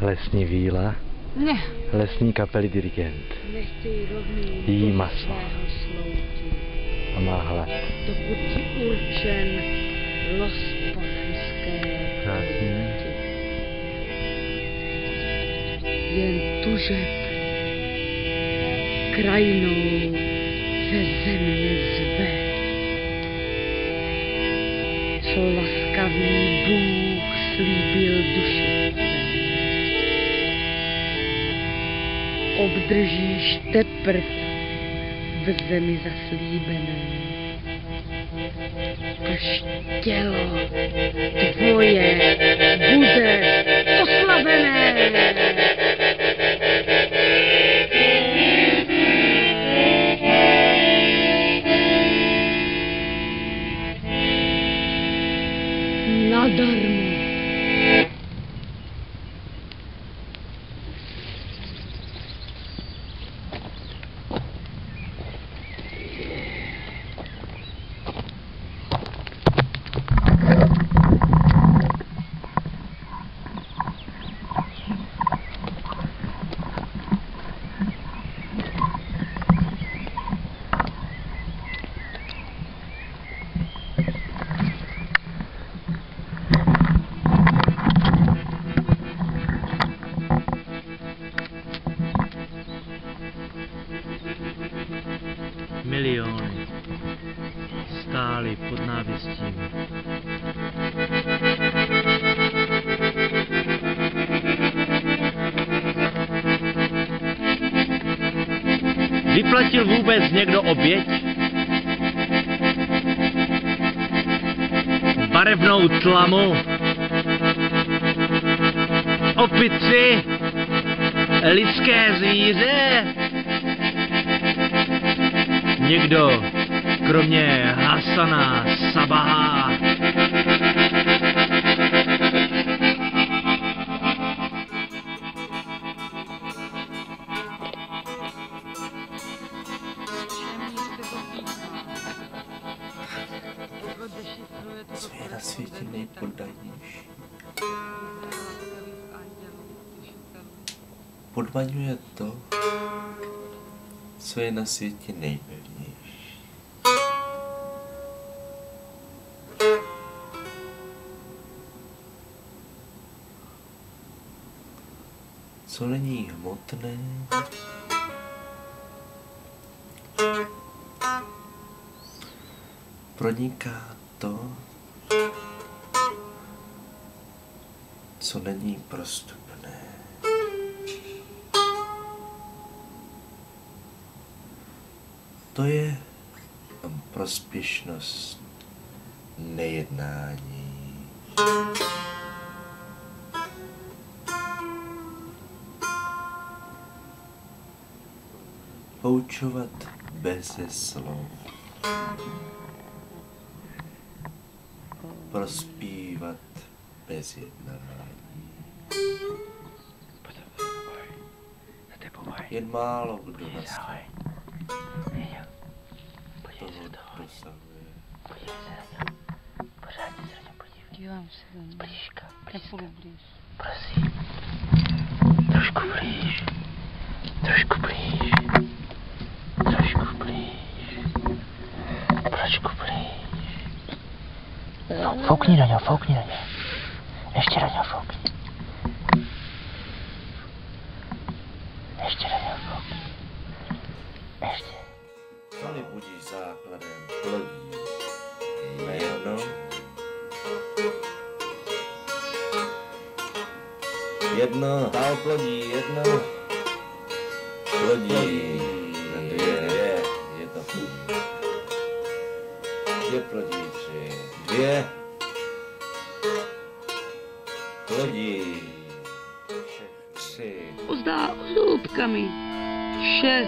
Lesní víla. Ne. Lesní kapely dirigent. Nechtěj rovnou jí maso a má hlad. Dokud ti určen los pozemské Krásně. Jen tužeb krajinou ze země zve. Co laskavý Bůh slíbil duši tvé. Obdržíš teprv v zemi zaslíbené. Až tělo tvoje bude oslavené. Nadarmo. Miliony stály pod návěstím. Vyplatil vůbec někdo oběť? Barevnou tlamu? Opici? Lidské zvíře? Někdo, kromě Hasana Sabaha. Co je na světě nejpoddanější? Podmaňuje to, co je na světě nejpevnější. Co není hmotné, proniká to, co není prostupné. To je prospěšnost nejednání. Poučovat beze slov. Prospívat bez jednání. Jen málo kdo na světě toho dosahuje. Dívám se do ní. Blížka, Nepůjdu blíž. prosím. Trošku blíž. Trošku blíž. Trošku blíž. Trošku blíž. No, foukni do něho, foukni do něho. Ještě do něho foukni. Ještě do něho foukni. Ještě. Co nebudíš základem plodí jméno? Jedno, ta oplodí, jedno. Plodí, dvě, je to plodí. Dvě plodí, tři, dvě. Plodí, tři. Ozdá ozdolubkami vše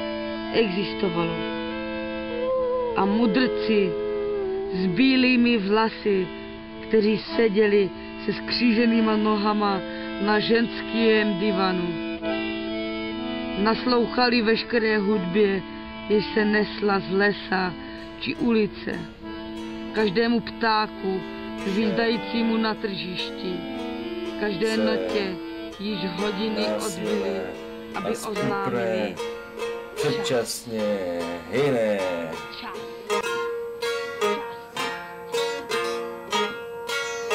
existovalo. A mudrci s bílými vlasy, kteří seděli se skříženýma nohama na ženském divanu. Naslouchali veškeré hudbě, jež se nesla z lesa či ulice. Každému ptáku, zvízdajícímu na tržišti. Každé notě, již hodiny odbyly, aby oznámili předčasně hyne. čas.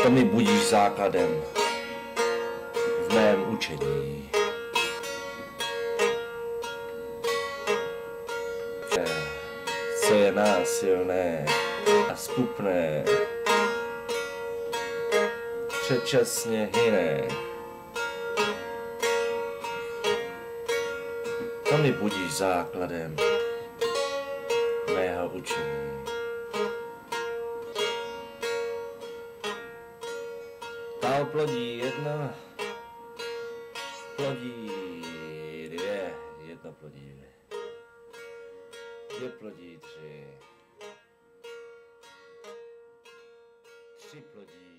To mi budíš základem v mém učení. Co je násilné a skupné, předčasně hyne. To mi budíš základem mého učení. Ta oplodí jedna, plodí dvě, jedna plodí dvě. Dvě plodí tři. Tři plodí